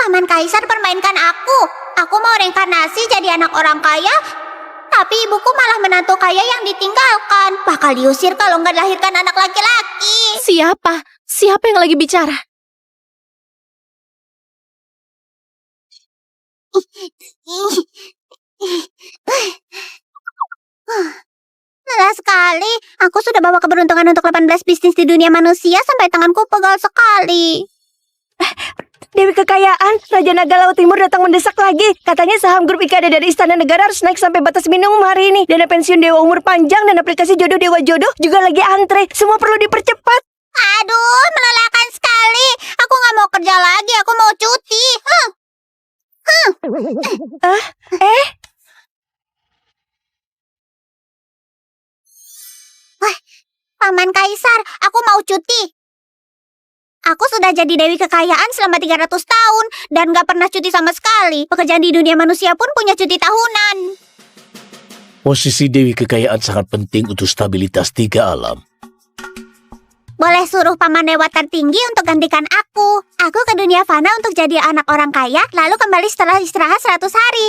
Paman Kaisar permainkan aku. Aku mau reinkarnasi jadi anak orang kaya, tapi ibuku malah menantu kaya yang ditinggalkan. Bakal diusir kalau nggak dilahirkan anak laki-laki. Siapa? Siapa yang lagi bicara? Lelah sekali. Aku sudah bawa keberuntungan untuk 18 bisnis di dunia manusia sampai tanganku pegal sekali. Dewi Kekayaan, Raja Naga Laut Timur datang mendesak lagi. Katanya saham grup IKD dari Istana Negara harus naik sampai batas minimum hari ini. Dana pensiun Dewa Umur Panjang dan aplikasi jodoh Dewa Jodoh juga lagi antre. Semua perlu dipercepat. Aduh, melelahkan sekali. Aku nggak mau kerja lagi, aku mau cuti. Paman Kaisar, aku mau cuti. Aku sudah jadi Dewi Kekayaan selama 300 tahun dan gak pernah cuti sama sekali. Pekerjaan di dunia manusia pun punya cuti tahunan. Posisi Dewi Kekayaan sangat penting untuk stabilitas 3 alam. Boleh suruh paman dewa tertinggi untuk gantikan aku. Aku ke dunia fana untuk jadi anak orang kaya, lalu kembali setelah istirahat 100 hari.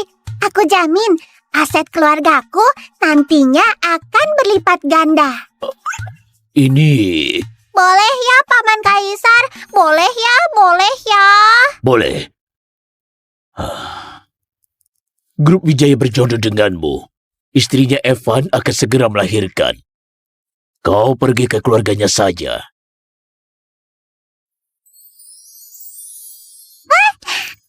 Aku jamin, aset keluargaku nantinya akan berlipat ganda. Ini... Boleh ya, Paman Kaisar? Boleh ya, boleh ya. Boleh. Grup Wijaya berjodoh denganmu. Istrinya Evan akan segera melahirkan. Kau pergi ke keluarganya saja.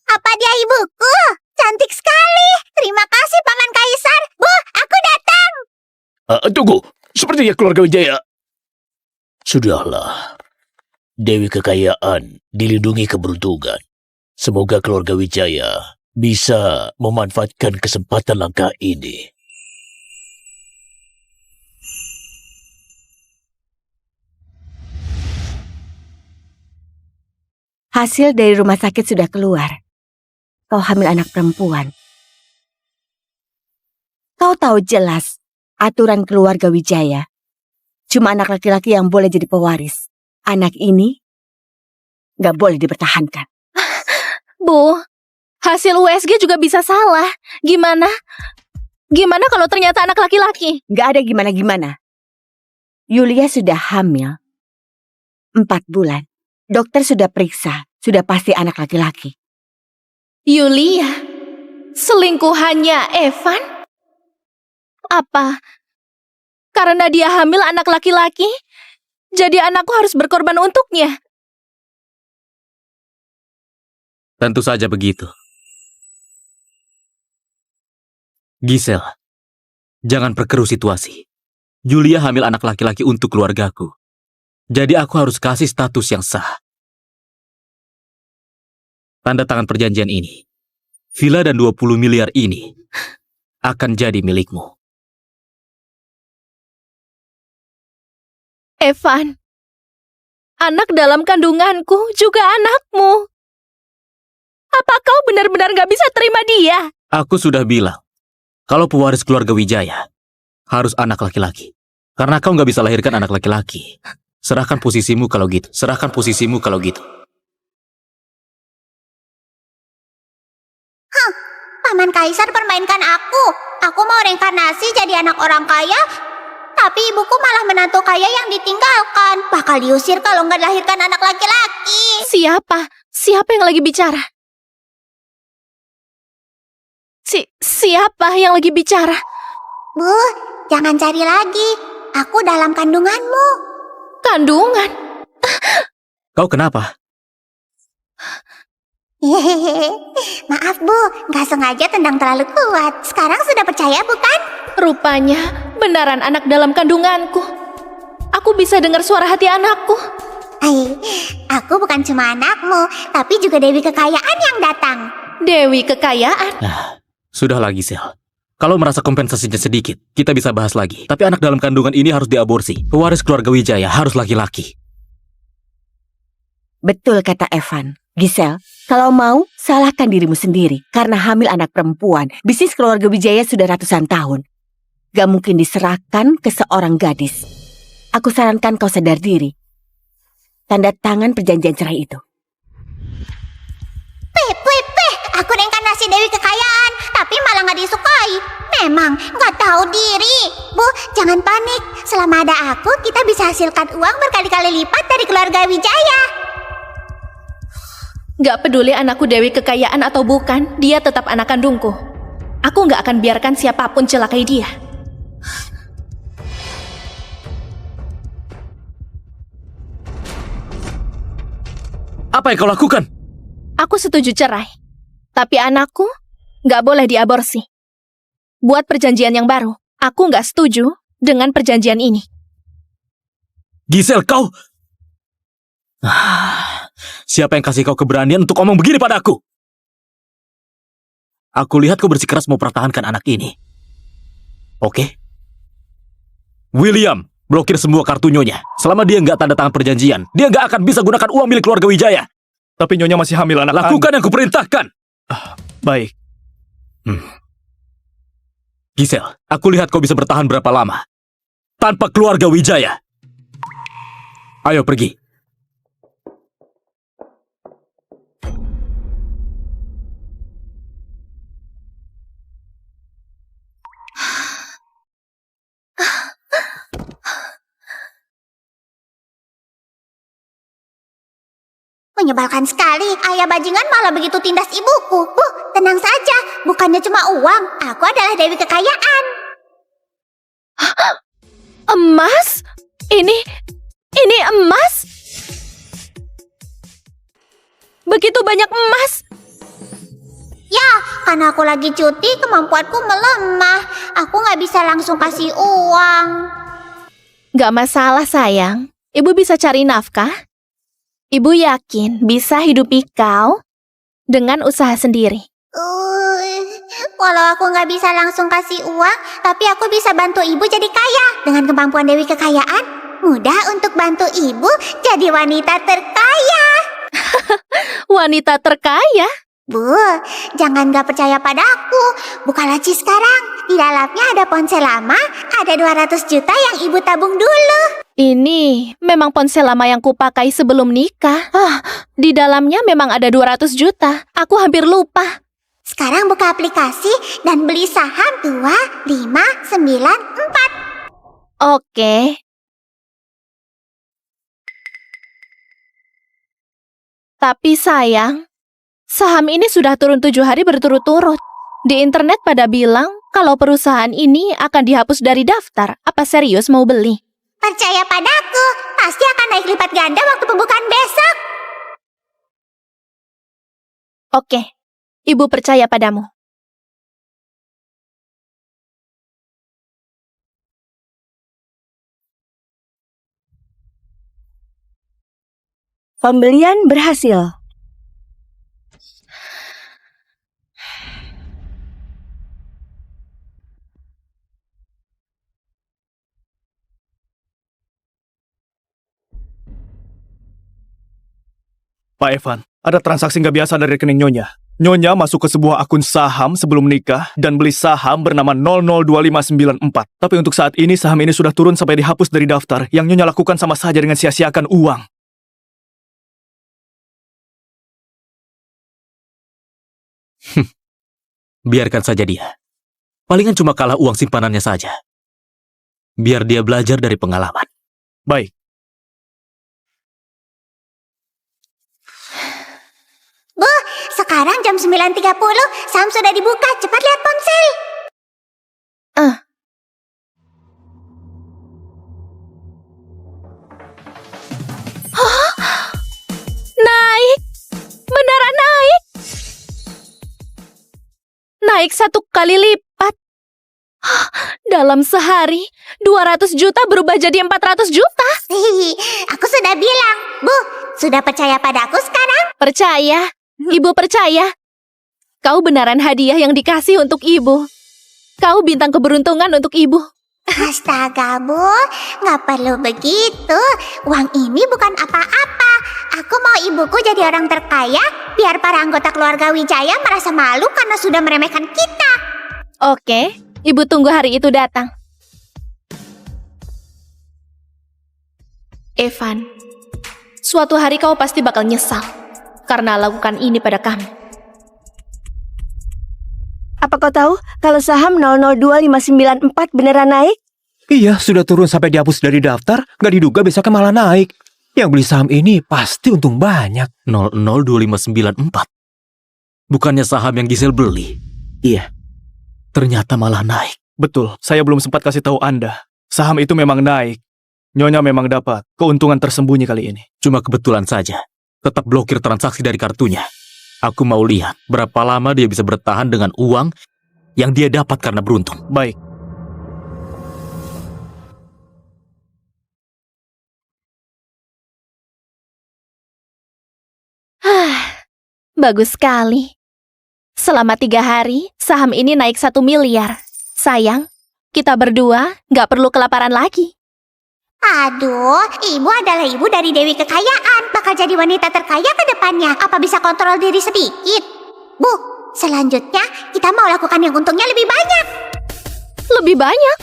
Apa dia ibuku? Cantik sekali. Terima kasih, Paman Kaisar. Bu, aku datang. Tunggu, sepertinya keluarga Wijaya. Sudahlah. Dewi Kekayaan dilindungi keberuntungan. Semoga keluarga Wijaya bisa memanfaatkan kesempatan langka ini. Hasil dari rumah sakit sudah keluar. Kau hamil anak perempuan. Kau tahu jelas aturan keluarga Wijaya. Cuma anak laki-laki yang boleh jadi pewaris. Anak ini nggak boleh dipertahankan. Bu, hasil USG juga bisa salah. Gimana? Gimana kalau ternyata anak laki-laki? Nggak ada gimana-gimana. Yulia sudah hamil 4 bulan. Dokter sudah periksa, sudah pasti anak laki-laki. Yulia? Selingkuhannya Evan? Apa? Karena dia hamil anak laki-laki, jadi anakku harus berkorban untuknya. Tentu saja begitu. Gisel, jangan perkeruh situasi. Julia hamil anak laki-laki untuk keluargaku. Jadi aku harus kasih status yang sah. Tanda tangan perjanjian ini. Villa dan 20 miliar ini akan jadi milikmu. Evan, anak dalam kandunganku juga anakmu. Apa kau benar-benar gak bisa terima dia? Aku sudah bilang, kalau pewaris keluarga Wijaya, harus anak laki-laki. Karena kau gak bisa lahirkan anak laki-laki. Serahkan posisimu kalau gitu. Serahkan posisimu kalau gitu. Paman Kaisar permainkan aku. Aku mau reinkarnasi jadi anak orang kaya, tapi ibuku malah menantu kaya yang ditinggalkan. Bakal diusir kalau nggak dilahirkan anak laki-laki. Siapa? Siapa yang lagi bicara? Siapa yang lagi bicara? Bu, jangan cari lagi. Aku dalam kandunganmu. Kandungan? Kau kenapa? Hehehe. Maaf Bu, nggak sengaja tendang terlalu kuat. Sekarang sudah percaya bukan? Rupanya benaran anak dalam kandunganku. Aku bisa dengar suara hati anakku. Aku bukan cuma anakmu, tapi juga Dewi Kekayaan yang datang. Dewi Kekayaan? Sudahlah Gisel. Kalau merasa kompensasinya sedikit, kita bisa bahas lagi. Tapi anak dalam kandungan ini harus diaborsi. Pewaris keluarga Wijaya harus laki-laki. Betul kata Evan. Gisel, kalau mau, salahkan dirimu sendiri. Karena hamil anak perempuan, bisnis keluarga Wijaya sudah ratusan tahun. Gak mungkin diserahkan ke seorang gadis. Aku sarankan kau sadar diri. Tanda tangan perjanjian cerai itu. Aku reinkarnasi Dewi Kekayaan, tapi malah nggak disukai. Memang nggak tahu diri. Bu, jangan panik. Selama ada aku, kita bisa hasilkan uang berkali-kali lipat dari keluarga Wijaya. Gak peduli anakku Dewi Kekayaan atau bukan, dia tetap anak kandungku. Aku gak akan biarkan siapapun celakai dia. Apa yang kau lakukan? Aku setuju cerai. Tapi anakku gak boleh diaborsi. Buat perjanjian yang baru. Aku gak setuju dengan perjanjian ini. Gisel, kau... Siapa yang kasih kau keberanian untuk ngomong begini padaku? Aku lihat kau bersikeras mau pertahankan anak ini. Oke? William, blokir semua kartu Nyonya. Selama dia nggak tanda tangan perjanjian, dia nggak akan bisa gunakan uang milik keluarga Wijaya. Tapi Nyonya masih hamil anak Lakukan yang kuperintahkan. Baik. Gisel, aku lihat kau bisa bertahan berapa lama tanpa keluarga Wijaya. Ayo pergi. Menyebalkan sekali, ayah bajingan malah begitu tindas ibuku. Bu, tenang saja, bukannya cuma uang. Aku adalah Dewi Kekayaan. Emas? Ini emas? Begitu banyak emas? Ya, karena aku lagi cuti, kemampuanku melemah. Aku nggak bisa langsung kasih uang. Gak masalah sayang. Ibu bisa cari nafkah. Ibu yakin bisa hidupi kau dengan usaha sendiri. Walau aku nggak bisa langsung kasih uang, tapi aku bisa bantu ibu jadi kaya. Dengan kemampuan Dewi Kekayaan, mudah untuk bantu ibu jadi wanita terkaya. Wanita terkaya? Bu, jangan gak percaya padaku. Buka laci sekarang. Di dalamnya ada ponsel lama, ada 200 juta yang ibu tabung dulu. Ini memang ponsel lama yang kupakai sebelum nikah. Di dalamnya memang ada 200 juta. Aku hampir lupa. Sekarang buka aplikasi dan beli saham 2594. Oke. Tapi sayang, saham ini sudah turun 7 hari berturut-turut. Di internet pada bilang kalau perusahaan ini akan dihapus dari daftar. Apa serius mau beli? Percaya padaku, pasti akan naik lipat ganda waktu pembukaan besok. Oke, ibu percaya padamu. Pembelian berhasil. Pak Evan, ada transaksi nggak biasa dari rekening Nyonya. Nyonya masuk ke sebuah akun saham sebelum nikah dan beli saham bernama 002594. Tapi untuk saat ini saham ini sudah turun sampai dihapus dari daftar. Yang Nyonya lakukan sama saja dengan sia-siakan uang. Biarkan saja dia. Palingan cuma kalah uang simpanannya saja. Biar dia belajar dari pengalaman. Baik. Bu, sekarang jam 9.30, saham sudah dibuka. Cepat lihat ponsel. Naik! Beneran naik! Naik 1 kali lipat. Dalam sehari, 200 juta berubah jadi 400 juta. Hihi, aku sudah bilang. Bu, sudah percaya padaku sekarang? Percaya, ibu percaya. Kau benaran hadiah yang dikasih untuk ibu. Kau bintang keberuntungan untuk ibu. Astaga, Bu, nggak perlu begitu. Uang ini bukan apa-apa. Aku mau ibuku jadi orang terkaya, biar para anggota keluarga Wijaya merasa malu karena sudah meremehkan kita. Oke, ibu tunggu hari itu datang. Evan, suatu hari kau pasti bakal nyesal karena lakukan ini pada kami. Apa kau tahu kalau saham 002594 beneran naik? Iya, sudah turun sampai dihapus dari daftar, nggak diduga besoknya malah naik. Yang beli saham ini pasti untung banyak. 002594. Bukannya saham yang Gisel beli? Iya. Ternyata malah naik. Betul, saya belum sempat kasih tahu Anda. Saham itu memang naik. Nyonya memang dapat keuntungan tersembunyi kali ini. Cuma kebetulan saja. Tetap blokir transaksi dari kartunya. Aku mau lihat berapa lama dia bisa bertahan dengan uang yang dia dapat karena beruntung. Baik, Bagus sekali. Selama 3 hari, saham ini naik 1 miliar. Sayang, kita berdua nggak perlu kelaparan lagi. Aduh, ibu adalah ibu dari Dewi Kekayaan. Bakal jadi wanita terkaya ke depannya. Apa bisa kontrol diri sedikit? Bu, selanjutnya kita mau lakukan yang untungnya lebih banyak. Lebih banyak.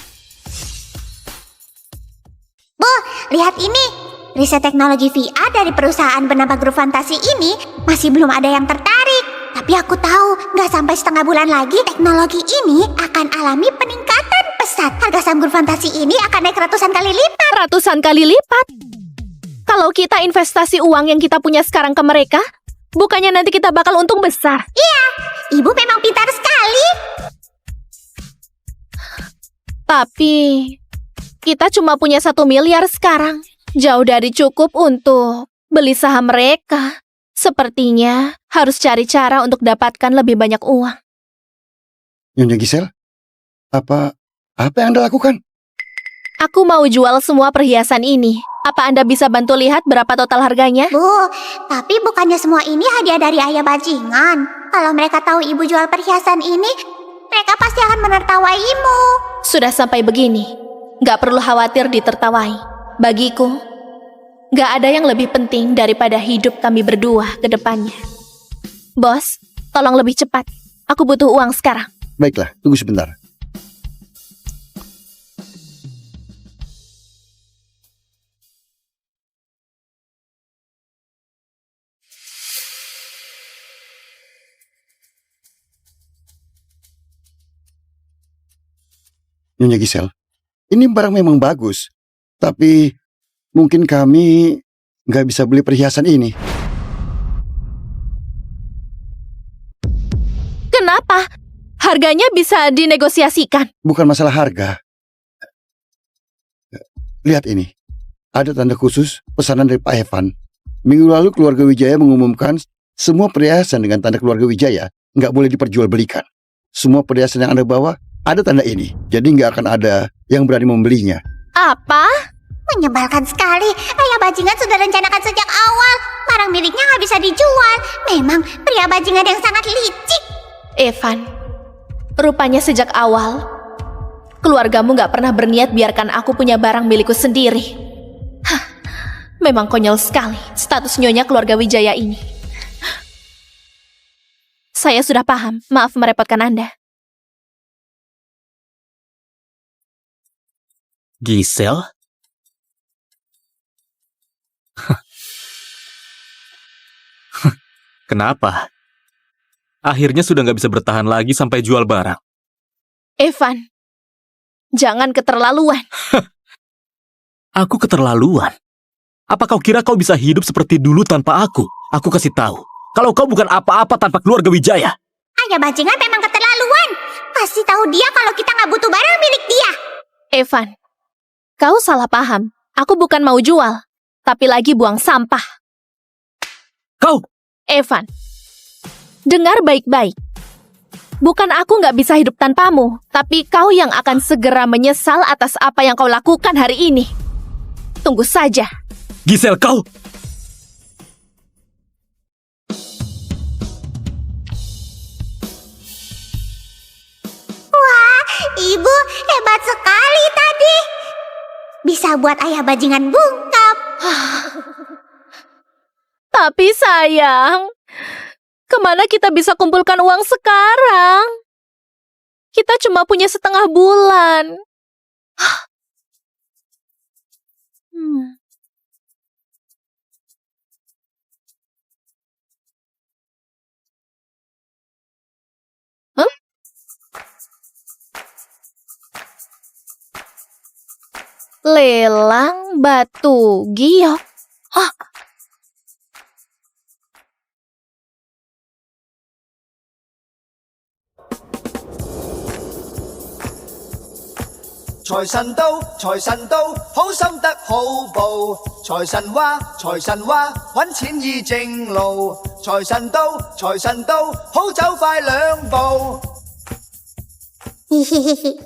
Bu, lihat ini. Riset teknologi VR dari perusahaan bernama Grup Fantasi ini masih belum ada yang tertarik. Tapi aku tahu, nggak sampai setengah bulan lagi teknologi ini akan alami peningkatan pesat. Harga saham Grup Fantasi ini akan naik ratusan kali lipat. Ratusan kali lipat. Kalau kita investasi uang yang kita punya sekarang ke mereka, bukannya nanti kita bakal untung besar. Ibu memang pintar sekali. Tapi, kita cuma punya 1 miliar sekarang. Jauh dari cukup untuk beli saham mereka. Sepertinya harus cari cara untuk dapatkan lebih banyak uang. Nyonya Gisel, apa yang Anda lakukan? Aku mau jual semua perhiasan ini. Apa Anda bisa bantu lihat berapa total harganya? Bu, tapi bukannya semua ini hadiah dari ayah bajingan. Kalau mereka tahu ibu jual perhiasan ini, mereka pasti akan menertawaimu. Sudah sampai begini, nggak perlu khawatir ditertawai. Bagiku, nggak ada yang lebih penting daripada hidup kami berdua ke depannya. Bos, tolong lebih cepat. Aku butuh uang sekarang. Baiklah, tunggu sebentar. Nyonya Gisel, ini barang memang bagus. Tapi mungkin kami nggak bisa beli perhiasan ini. Kenapa? Harganya bisa dinegosiasikan. Bukan masalah harga. Lihat ini. Ada tanda khusus pesanan dari Pak Evan. Minggu lalu keluarga Wijaya mengumumkan semua perhiasan dengan tanda keluarga Wijaya nggak boleh diperjualbelikan. Semua perhiasan yang Anda bawa ada tanda ini. Jadi nggak akan ada yang berani membelinya. Apa? Menyebalkan sekali. Ayah bajingan sudah rencanakan sejak awal. Barang miliknya nggak bisa dijual. Memang pria bajingan yang sangat licik. Evan, rupanya sejak awal, keluargamu nggak pernah berniat biarkan aku punya barang milikku sendiri. Hah, memang konyol sekali status nyonya keluarga Wijaya ini. Saya sudah paham, maaf merepotkan Anda. Gisel? Kenapa? Akhirnya sudah nggak bisa bertahan lagi sampai jual barang. Evan, jangan keterlaluan. Aku keterlaluan. Apa kau kira kau bisa hidup seperti dulu tanpa aku? Aku kasih tahu. Kalau kau bukan apa-apa tanpa keluarga Wijaya. Ayah bajingan memang keterlaluan. Kasih tahu dia kalau kita nggak butuh barang milik dia. Evan, kau salah paham. Aku bukan mau jual, tapi lagi buang sampah. Kau! Evan, dengar baik-baik. Bukan aku nggak bisa hidup tanpamu, tapi kau yang akan segera menyesal atas apa yang kau lakukan hari ini. Tunggu saja. Gisel, kau! Ibu hebat sekali tadi. Bisa buat ayah bajingan bungkam. Tapi sayang, kemana kita bisa kumpulkan uang sekarang? Kita cuma punya setengah bulan. Hmm. Huh? Lelang batu giok. Hah?財神到，財神到，好心得好報。財神話，財神話，揾錢易正路。財神到，財神到，好走快兩步。 Hihihi,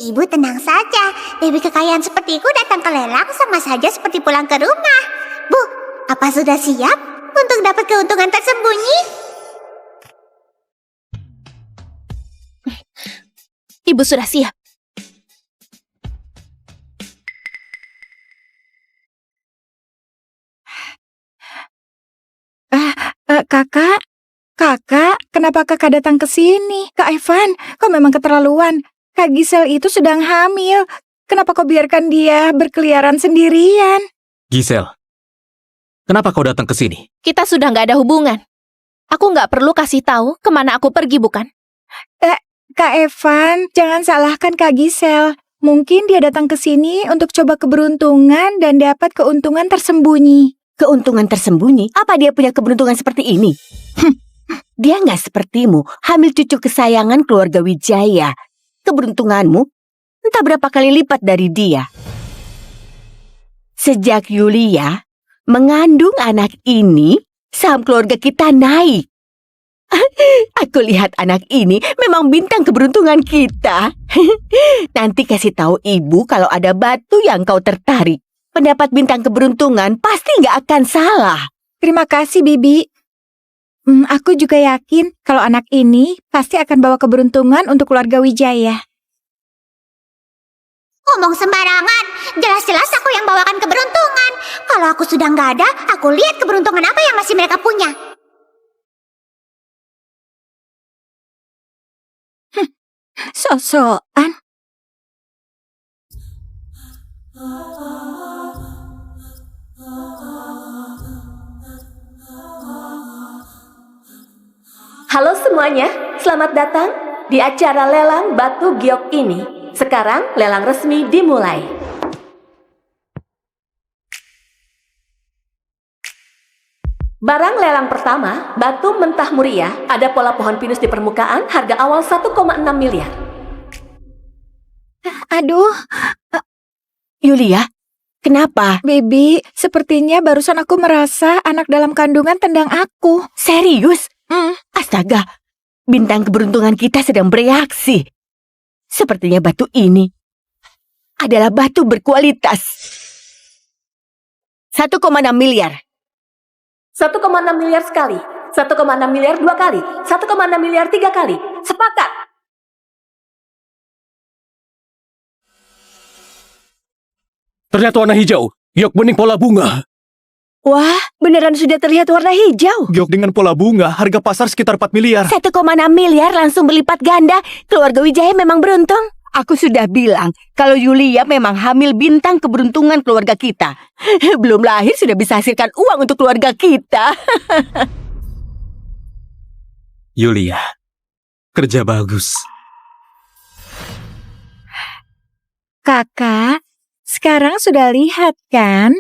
Ibu tenang saja. Dewi kekayaan sepertiku datang ke lelang sama saja seperti pulang ke rumah. Bu, apa sudah siap untuk dapat keuntungan tersembunyi? Ibu sudah siap. Kakak, kenapa kakak datang ke sini? Kak Evan, kau memang keterlaluan. Kak Gisel itu sedang hamil. Kenapa kau biarkan dia berkeliaran sendirian? Gisel, kenapa kau datang ke sini? Kita sudah nggak ada hubungan. Aku nggak perlu kasih tahu kemana aku pergi, bukan? Kak Evan, jangan salahkan Kak Gisel. Mungkin dia datang ke sini untuk coba keberuntungan dan dapat keuntungan tersembunyi. Keuntungan tersembunyi? Apa dia punya keberuntungan seperti ini? Dia nggak sepertimu, hamil cucu kesayangan keluarga Wijaya. Keberuntunganmu entah berapa kali lipat dari dia. Sejak Yulia mengandung anak ini, saham keluarga kita naik. Aku lihat anak ini memang bintang keberuntungan kita. Nanti kasih tahu ibu kalau ada batu yang kau tertarik. Pendapat bintang keberuntungan pasti nggak akan salah. Terima kasih, Bibi. Aku juga yakin kalau anak ini pasti akan bawa keberuntungan untuk keluarga Wijaya. Ngomong sembarangan. Jelas-jelas aku yang bawakan keberuntungan. Kalau aku sudah nggak ada, aku lihat keberuntungan apa yang masih mereka punya. So-soan. Halo semuanya, selamat datang di acara lelang batu giok ini. Sekarang lelang resmi dimulai. Barang lelang pertama, batu mentah muria, ada pola pohon pinus di permukaan, harga awal 1,6 miliar. Aduh, Yulia, kenapa? Bibi, sepertinya barusan aku merasa anak dalam kandungan tendang aku. Serius? Astaga, bintang keberuntungan kita sedang bereaksi. Sepertinya batu ini adalah batu berkualitas. 1,6 miliar. 1,6 miliar sekali, 1,6 miliar dua kali, 1,6 miliar tiga kali. Sepakat! Terlihat warna hijau. Giok bening pola bunga. Wah, beneran sudah terlihat warna hijau. Giok dengan pola bunga, harga pasar sekitar 4 miliar. 1,6 miliar langsung berlipat ganda. Keluarga Wijaya memang beruntung. Aku sudah bilang kalau Yulia memang hamil bintang keberuntungan keluarga kita. Belum lahir sudah bisa hasilkan uang untuk keluarga kita. Yulia, kerja bagus. Kakak, sekarang sudah lihat kan?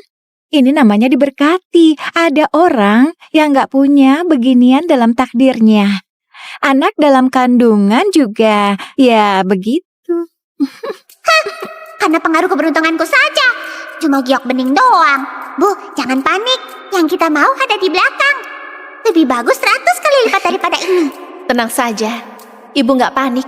Ini namanya diberkati. Ada orang yang gak punya beginian dalam takdirnya. Anak dalam kandungan juga, ya begitu. Karena pengaruh keberuntunganku saja. Cuma giok bening doang. Bu, jangan panik. Yang kita mau ada di belakang. Lebih bagus 100 kali lipat daripada ini. Tenang saja, ibu nggak panik.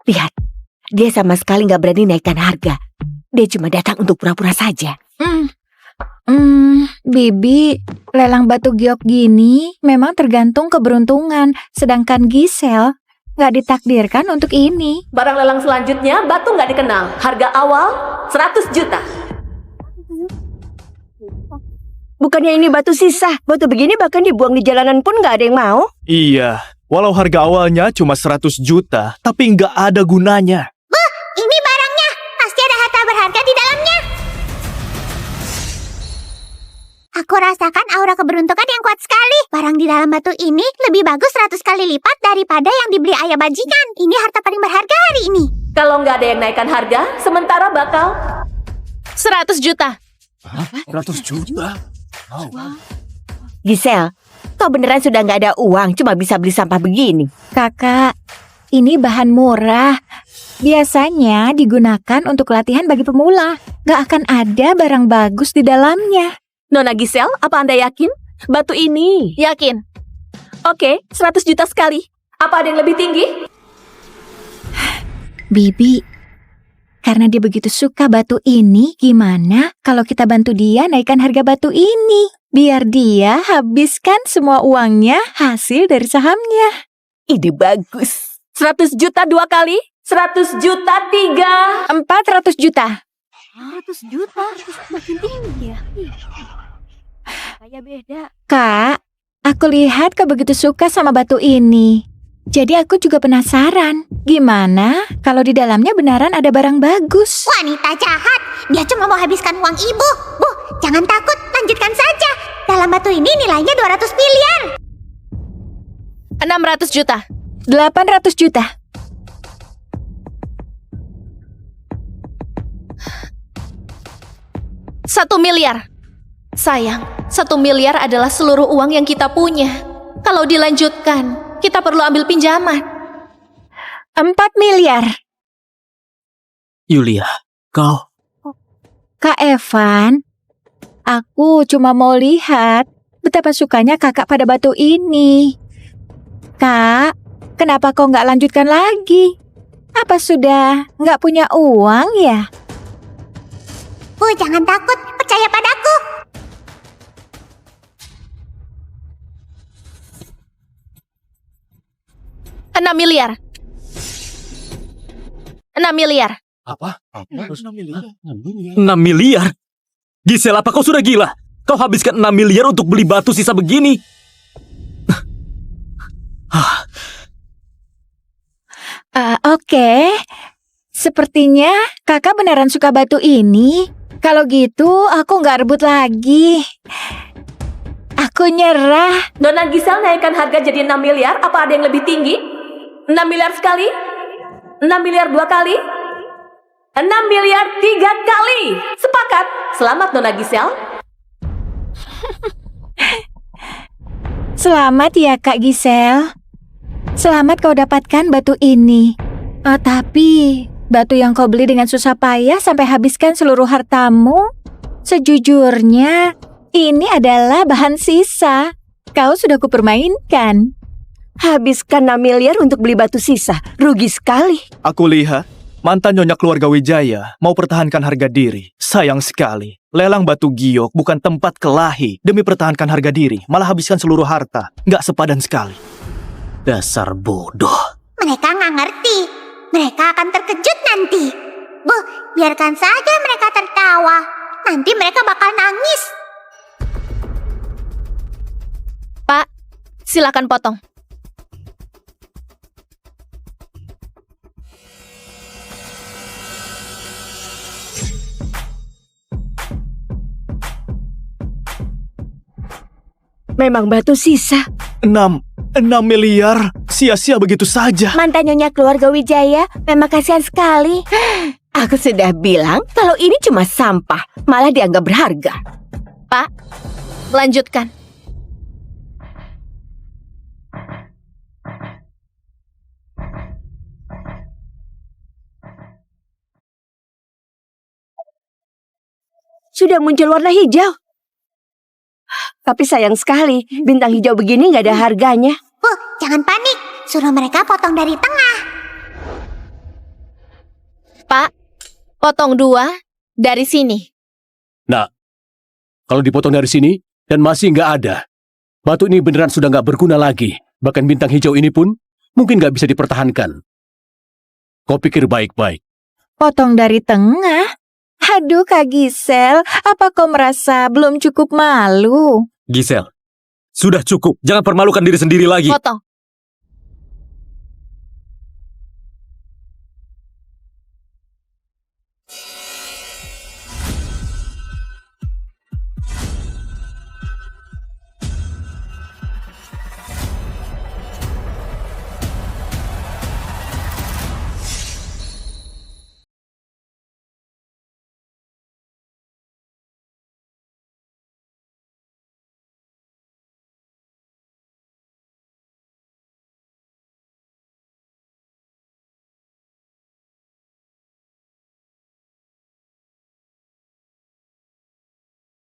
Lihat, dia sama sekali nggak berani naikkan harga. Dia cuma datang untuk pura-pura saja. Bibi, lelang batu giok gini memang tergantung keberuntungan. Sedangkan Gisel nggak ditakdirkan untuk ini. Barang lelang selanjutnya, batu nggak dikenal. Harga awal 100 juta. Bukannya ini batu sisa. Batu begini bahkan dibuang di jalanan pun nggak ada yang mau. Iya, walau harga awalnya cuma 100 juta, tapi nggak ada gunanya. Aku rasakan aura keberuntungan yang kuat sekali. Barang di dalam batu ini lebih bagus 100 kali lipat daripada yang dibeli ayah bajingan. Ini harta paling berharga hari ini. Kalau nggak ada yang naikkan harga, sementara bakal 100 juta. 100 juta? Giselle, kau beneran sudah nggak ada uang, cuma bisa beli sampah begini. Kakak, ini bahan murah. Biasanya digunakan untuk latihan bagi pemula. Gak akan ada barang bagus di dalamnya. Nona Giselle, apa Anda yakin? Batu ini. Yakin? Oke, 100 juta sekali. Apa ada yang lebih tinggi? Bibi, karena dia begitu suka batu ini, gimana kalau kita bantu dia naikkan harga batu ini? Biar dia habiskan semua uangnya hasil dari sahamnya. Ide bagus. 100 juta 2 kali? 100 juta 3. 400 juta. 100 juta? Makin tinggi ya? Kayak beda. Kak, aku lihat kau begitu suka sama batu ini. Jadi aku juga penasaran, gimana kalau di dalamnya beneran ada barang bagus? Wanita jahat. Dia cuma mau habiskan uang ibu. Bu, jangan takut. Lanjutkan saja. Dalam batu ini nilainya 200 miliar. 600 juta. 800 juta. 1 miliar. Sayang, 1 miliar adalah seluruh uang yang kita punya. Kalau dilanjutkan, kita perlu ambil pinjaman. 4 miliar. Yulia, kau... Kak Evan, aku cuma mau lihat betapa sukanya kakak pada batu ini. Kak, kenapa kau nggak lanjutkan lagi? Apa sudah nggak punya uang ya? Bu, jangan takut. Percaya padaku. $6 miliar. 6 miliar. Apa? 6 miliar? Giselle, apa kau sudah gila? Kau habiskan 6 miliar untuk beli batu sisa begini? Oke. Sepertinya kakak beneran suka batu ini. Kalau gitu, aku nggak rebut lagi. Aku nyerah. Nona Giselle naikkan harga jadi 6 miliar. Apa ada yang lebih tinggi? 6 miliar sekali? 6 miliar 2 kali? 6 miliar 3 kali. Sepakat. Selamat Nona Giselle. Selamat ya Kak Giselle. Selamat kau dapatkan batu ini. Tapi batu yang kau beli dengan susah payah sampai habiskan seluruh hartamu, sejujurnya ini adalah bahan sisa. Kau sudah kupermainkan. Habiskan 6 miliar untuk beli batu sisa. Rugi sekali. Aku lihat mantan nyonya keluarga Wijaya mau pertahankan harga diri. Sayang sekali. Lelang batu giok bukan tempat kelahi. Demi pertahankan harga diri, malah habiskan seluruh harta. Nggak sepadan sekali. Dasar bodoh. Mereka nggak ngerti. Mereka akan terkejut nanti. Bu, biarkan saja mereka tertawa. Nanti mereka bakal nangis. Pak, silakan potong. Memang batu sisa. 6 miliar sia-sia begitu saja. Mantan nyonya keluarga Wijaya memang kasihan sekali. Aku sudah bilang kalau ini cuma sampah, malah dianggap berharga. Pak, lanjutkan. Sudah muncul warna hijau. Tapi sayang sekali, bintang hijau begini nggak ada harganya. Bu, jangan panik. Suruh mereka potong dari tengah. Pak, potong 2 dari sini. Nah, kalau dipotong dari sini dan masih nggak ada, batu ini beneran sudah nggak berguna lagi. Bahkan bintang hijau ini pun mungkin nggak bisa dipertahankan. Kau pikir baik-baik. Potong dari tengah? Aduh Kak Giselle, apa kau merasa belum cukup malu? Giselle, sudah cukup. Jangan permalukan diri sendiri lagi. Potong.